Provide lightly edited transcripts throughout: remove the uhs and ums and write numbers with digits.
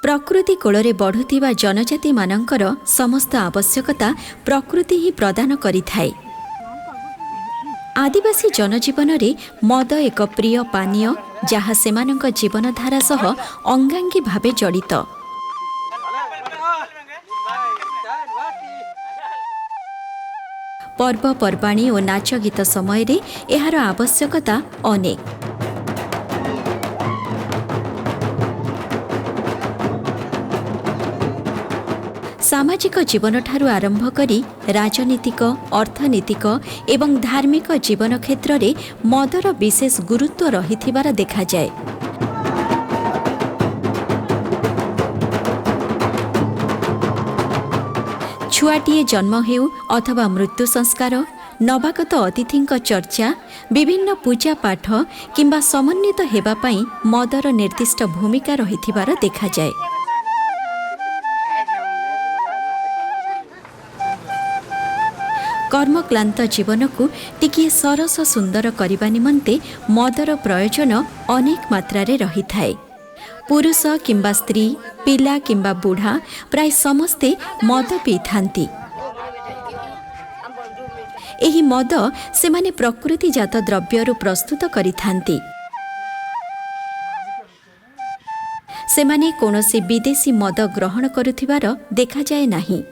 प्रकृति कोଳରେ ବଢ଼ୁଥିବା जनजातिମାନଙ୍କର ସମସ୍ତ ଆବଶ୍ୟକତା ପ୍ରକୃତି ହିଁ ପ୍ରଦାନ କରିଥାଏ। आदिवासी जनजीवନରେ मद एक प्रिय पानीय जहाँ सेमानଙ୍କ जीवनधारा सह अंगांगी भावे जड़ित। पर्वपर्वाणी और नाच गीत समय एहार आवश्यकता अनेक। सामाजिक जीवन ठारू आरंभ करी राजनीतिक अर्थनीतिक एवं धार्मिक जीवन क्षेत्र में मदर विशेष गुरुत्व रहिथिबार देखा जाए। छुआटीए जन्म हेउ अथवा मृत्यु संस्कार, नवागत अतिथिंक चर्चा, विभिन्न पूजा पाठ किंबा समन्वित हेबा पई मदर निर्दिष्ट भूमिका रहिथिबार देखा जाए। कर्मक्लांत जीवन को टिकिए सरस सुंदर करने निमंते मदर प्रयोजन अनेक मात्रा रे रही थाए। पुरुष किंबा स्त्री, पिला किंबा बुढ़ा प्राय समस्ते मद पी थांती। एही मद सेमाने प्रकृतिजात द्रव्यरु प्रस्तुत करि थांती। सेमाने कोनोसी विदेशी मद ग्रहण करुथिबार देखा जाए नाही।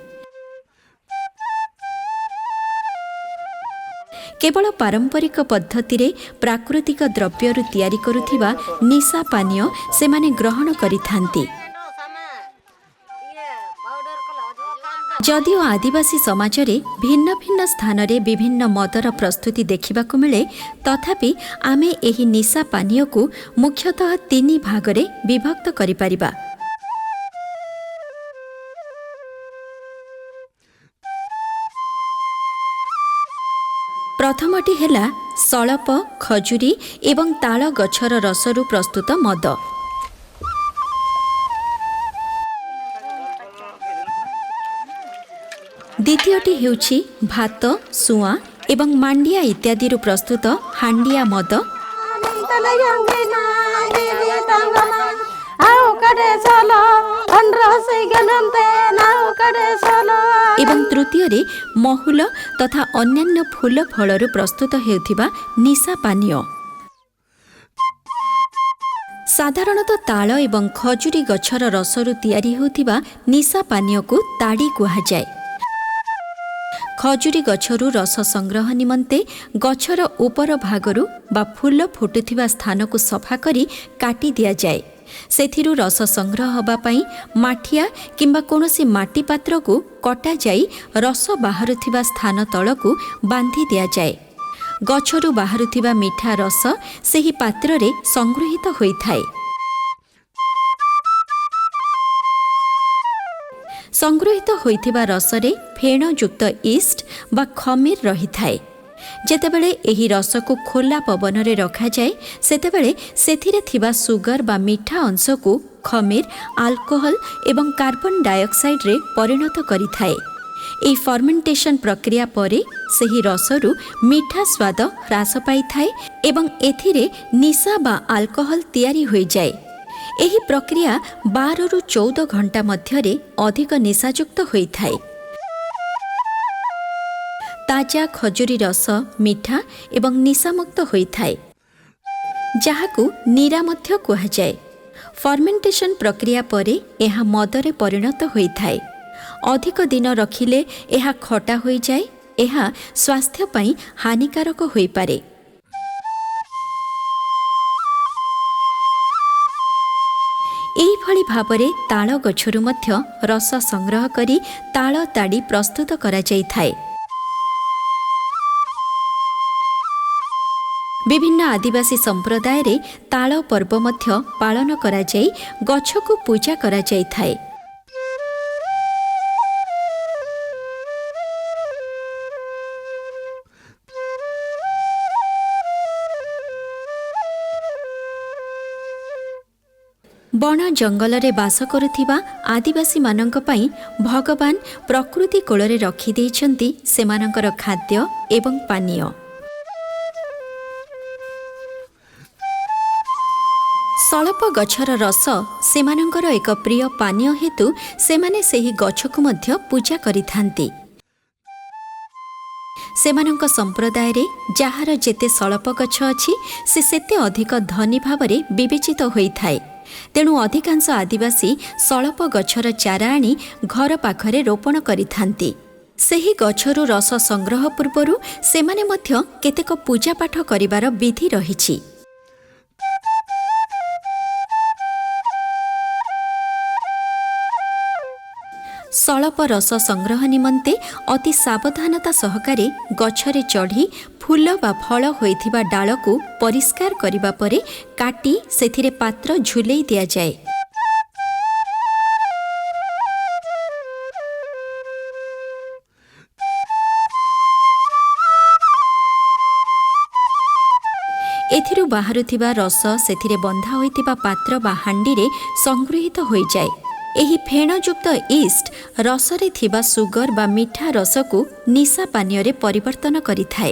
केवल पारंपरिक पद्धति रे प्राकृतिक द्रव्यरु तैयारी करुथिबा निशा पानीय सेमाने ग्रहण करिथांती। जदिओ आदिवासी समाज रे भिन्न भिन्न स्थान रे विभिन्न मदर प्रस्तुति देखिबाकु मिले, तथापि आमे एही निशा पानीय को मुख्यतः 3 भाग रे विभक्त करि परिबा। प्रथमटी हेला सळप, खजुरी एवं ताल गछर रसरु प्रस्तुत मद। द्वितीयटी हेउछि भात, सुआ एवं मांडिया इत्यादि प्रस्तुत हांडिया मद। एवं तृतीय रे महुल तथा अन्यान्य फूल फलरु प्रस्तुत हेउथिबा निशा पानीय। साधारणतः ताल एवं खजुरी गछर रसरु तैयारी हेउथिबा निशा पानीय को ताड़ी कुहा जाए। खजुरी गछरु रस संग्रह निमंते गछर उपर भागरु बा फूल फुटुथिबा स्थान को सफा करी काटी दिया जाए। सेथिरु रस संग्रह हबा पई माठिया किंबा कोनोसी माटी पात्र को कटा जाई रस बाहरुथिबा स्थान तळकु बांधी दिया जाए। गछरु बाहरुथिबा मीठा रस सेही पात्र रे संग्रहित होइथाए। संग्रहित होइथिबा रसरे फेण युक्त ईस्ट बा खमीर रही थाए। जेतेबेले एही रस को खोला पवन रे रखा जाए, सेतेबेले सेथिरे थिबा सुगर बा मीठा अंश को खमीर, अल्कोहल एवं कार्बन डाइऑक्साइड रे परिणत करि थाए। एही फर्मेंटेशन प्रक्रिया परे सेही रसरु मीठा स्वाद ह्रास पाई थाए एवं एथिरे निशा बा अल्कोहल तैयारी होई जाए। एही प्रक्रिया 12 रु 14 घंटा मध्यरे अधिक निशायुक्त होई थाए। ताजा खजुरी रस मीठा एवं निशामुक्त होई थाए, जहाकु नीरा मध्य कुहा जाए। फर्मेंटेशन प्रक्रिया परे एहा मदरे परिणत होई थाए। अधिक दिन रखिले एहा खटा होई जाए। एहा स्वास्थ्य पई हानिकारक होई पारे। एही भली भाबरे ताल गछरु मध्य रस संग्रह करी ताल ताड़ी प्रस्तुत करा जाई थाए। विभिन्न आदिवासी संप्रदाय रे ताल पर्व मध्य पालन करा जाई गछ को पूजा करा जाई थाए। बण जंगल रे बास करुथिबा आदिवासी मानंक पई भगवान प्रकृति कोଳରେ रखी देइछन्ति सेमानंकर खाद्य एवं पानीय। सलप गछर रस सेमानंकर एक प्रिय पानीय हेतु सेमाने सेही गछकु मध्य पूजा करिथांती। सेमानंक संप्रदाय रे जहार जेते सलप गछ अछि से सेते अधिक धनी भावरे विवेचित होइथाय। तेणु अधिकांश आदिवासी सलप गछर चारा आनी घर पाखरे रोपण करिथांती। सेही गछरु रस संग्रह पूर्वरु सेमाने मध्य केतेक पूजा पाठ करिवार विधि रहिछि। सलप रस संग्रह निमंते अति सावधानता सहकारे गछरे चढ़ी फूल बा फल होइथिबा डालकु परिष्कार करिबा परे काटी सेथिरे पात्र झुलेई दिया जाए। एथिरु बाहरुथिबा रस सेथिरे बंधा होइथिबा पात्र बा हांडीरे संगृहीत होई जाए। एही फेणयुक्त ईस्ट रसरे थिबा सुगर बा मिठा रसकु निशा पानीय परिवर्तन करिथाए।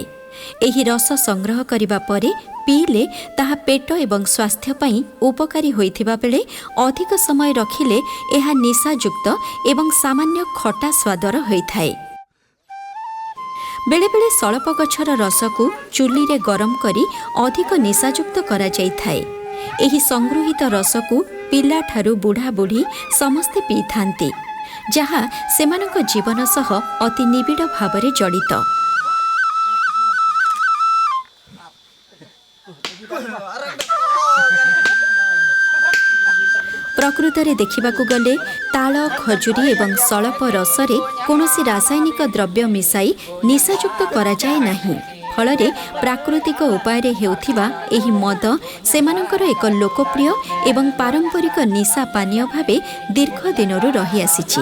एही रस संग्रह करिबा परे पीले ताहा पेट एवं स्वास्थ्य पई उपकारी होइथिबा बेले अधिक समय रखिले एहा निशायुक्त एवं सामान्य खटा स्वादर होइथाए। बेले बेले सलप गछर रसकु चुलीरे गरम करी अधिक निशायुक्त करा जाइथाए। एही संगृहीत रसकु पिला ठारू बुढ़ा बुढ़ी समस्ते पी थांती, जहा सेमानक जीवन सह अति निबिड़ भावरे जड़ित। प्रकृतरे देखिबाकु गले ताल खजुरी एवं सलप रसरे कौनसी रासायनिक द्रव्य मिसाई निशायुक्त करा जाए नाही। फलरे प्राकृतिक उपाय हेउथिबा एही मद सेमानंकर एक लोकप्रिय एवं पारंपरिक निशा पानीय भावे दीर्घ दिनरू रही आसीछि।